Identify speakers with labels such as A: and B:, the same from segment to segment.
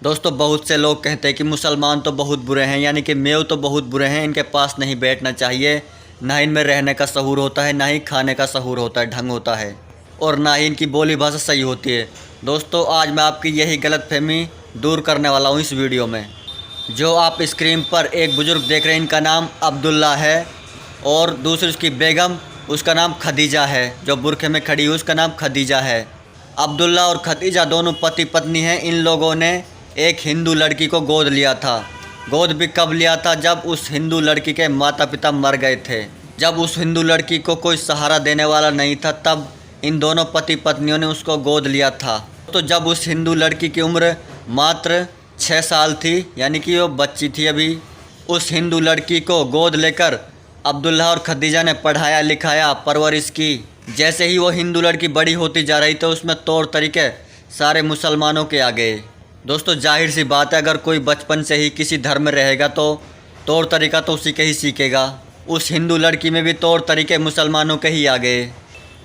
A: दोस्तों बहुत से लोग कहते हैं कि मुसलमान तो बहुत बुरे हैं, यानी कि मेव तो बहुत बुरे हैं, इनके पास नहीं बैठना चाहिए, ना इनमें रहने का सहूर होता है, ना ही खाने का सहूर होता है, ढंग होता है, और ना ही इनकी बोली भाषा सही होती है। दोस्तों आज मैं आपकी यही गलतफहमी दूर करने वाला हूँ इस वीडियो में। जो आप स्क्रीन पर एक बुज़ुर्ग देख रहे हैं, इनका नाम अब्दुल्ला है और दूसरी उसकी बेगम, उसका नाम खदीजा है। जो बुरखे में खड़ी हुई उसका नाम खदीजा है। अब्दुल्ला और खदीजा दोनों पति पत्नी हैं। इन लोगों ने एक हिंदू लड़की को गोद लिया था। गोद भी कब लिया था? जब उस हिंदू लड़की के माता पिता मर गए थे। जब उस हिंदू लड़की को कोई सहारा देने वाला नहीं था, तब इन दोनों पति पत्नियों ने उसको गोद लिया था। तो जब उस हिंदू लड़की की उम्र मात्र 6 साल थी, यानी कि वो बच्ची थी अभी, उस हिंदू लड़की को गोद लेकर अब्दुल्ला और खदीजा ने पढ़ाया लिखाया, परवरिश की। जैसे ही वो हिंदू लड़की बड़ी होती जा रही तो उसमें तौर तरीके सारे मुसलमानों के आ गए। दोस्तों जाहिर सी बात है, अगर कोई बचपन से ही किसी धर्म में रहेगा तो तौर तरीका तो उसी के ही सीखेगा। उस हिंदू लड़की में भी तौर तरीके मुसलमानों के ही आ गए।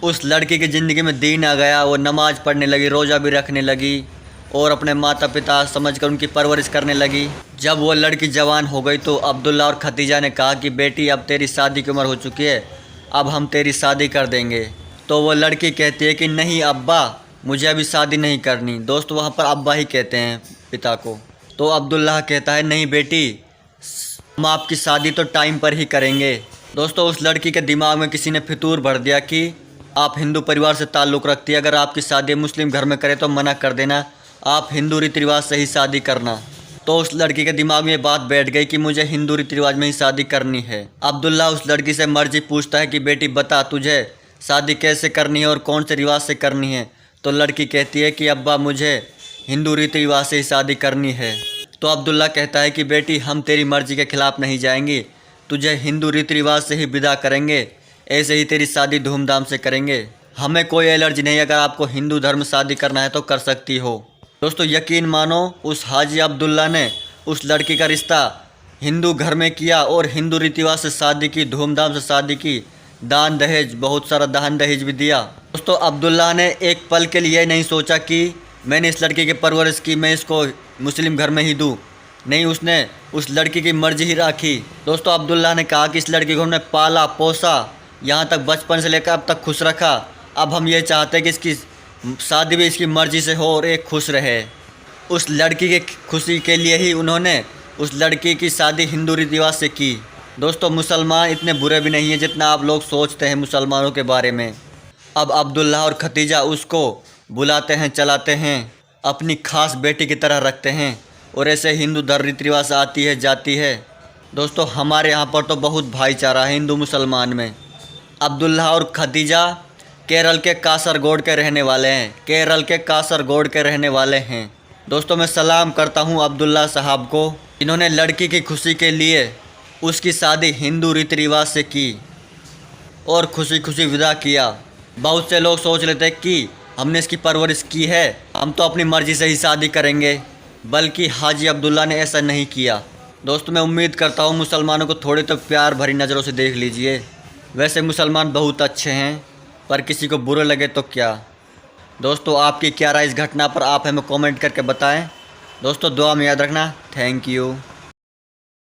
A: उस लड़की की ज़िंदगी में दीन आ गया। वो नमाज़ पढ़ने लगी, रोज़ा भी रखने लगी और अपने माता पिता समझकर उनकी परवरिश करने लगी। जब वो लड़की जवान हो गई तो अब्दुल्ला और खदीजा ने कहा कि बेटी अब तेरी शादी की उम्र हो चुकी है, अब हम तेरी शादी कर देंगे। तो वो लड़की कहती है कि नहीं अब्बा, मुझे अभी शादी नहीं करनी। दोस्तों वहाँ पर अब्बा ही कहते हैं पिता को। तो अब्दुल्ला कहता है नहीं बेटी, हम आपकी शादी तो टाइम पर ही करेंगे। दोस्तों उस लड़की के दिमाग में किसी ने फितूर भर दिया कि आप हिंदू परिवार से ताल्लुक़ रखती है, अगर आपकी शादी मुस्लिम घर में करें तो मना कर देना, आप हिंदू रीति रिवाज से ही शादी करना। तो उस लड़की के दिमाग में ये बात बैठ गई कि मुझे हिंदू रीति रिवाज में ही शादी करनी है। अब्दुल्ला उस लड़की से मर्जी पूछता है कि बेटी बता तुझे शादी कैसे करनी है और कौन से रिवाज से करनी है। तो लड़की कहती है कि अब्बा मुझे हिंदू रीति रिवाज से ही शादी करनी है। तो अब्दुल्ला कहता है कि बेटी हम तेरी मर्जी के खिलाफ़ नहीं जाएंगे, तुझे हिंदू रीति रिवाज से ही विदा करेंगे, ऐसे ही तेरी शादी धूमधाम से करेंगे। हमें कोई एलर्जी नहीं, अगर आपको हिंदू धर्म शादी करना है तो कर सकती हो। दोस्तों यकीन मानो उस हाजी अब्दुल्ला ने उस लड़की का रिश्ता हिंदू घर में किया और हिंदू रीति रिवाज से शादी की, धूमधाम से शादी की, दान दहेज, बहुत सारा दान दहेज भी दिया। दोस्तों अब्दुल्ला ने एक पल के लिए नहीं सोचा कि मैंने इस लड़की की परवरिश की, मैं इसको मुस्लिम घर में ही दूँ। नहीं, उसने उस लड़की की मर्जी ही राखी। दोस्तों अब्दुल्ला ने कहा कि इस लड़की को हमने पाला पोसा, यहाँ तक बचपन से लेकर अब तक खुश रखा, अब हम ये चाहते हैं कि इसकी शादी भी इसकी मर्ज़ी से हो और एक खुश रहे। उस लड़की की खुशी के लिए ही उन्होंने उस लड़की की शादी हिंदू रीति रिवाज से की। दोस्तों मुसलमान इतने बुरे भी नहीं हैं जितना आप लोग सोचते हैं मुसलमानों के बारे में। अब अब्दुल्ला और खदीजा उसको बुलाते हैं, चलाते हैं, अपनी खास बेटी की तरह रखते हैं और ऐसे हिंदू धर्म रीति रिवाज आती है जाती है। दोस्तों हमारे यहाँ पर तो बहुत भाईचारा है हिंदू मुसलमान में। अब्दुल्ला और खदीजा केरल के कासरगोड के रहने वाले हैं, केरल के कासरगोड के रहने वाले हैं। दोस्तों मैं सलाम करता हूं अब्दुल्ला साहब को, इन्होंने लड़की की खुशी के लिए उसकी शादी हिंदू रीति रिवाज से की और खुशी खुशी विदा किया। बहुत से लोग सोच लेते हैं कि हमने इसकी परवरिश की है, हम तो अपनी मर्ज़ी से ही शादी करेंगे, बल्कि हाजी अब्दुल्ला ने ऐसा नहीं किया। दोस्तों मैं उम्मीद करता हूँ मुसलमानों को थोड़ी तो प्यार भरी नज़रों से देख लीजिए। वैसे मुसलमान बहुत अच्छे हैं, पर किसी को बुरे लगे तो क्या। दोस्तों आपकी क्या राय इस घटना पर, आप हमें कमेंट करके बताएं। दोस्तों दुआ में याद रखना। Thank you.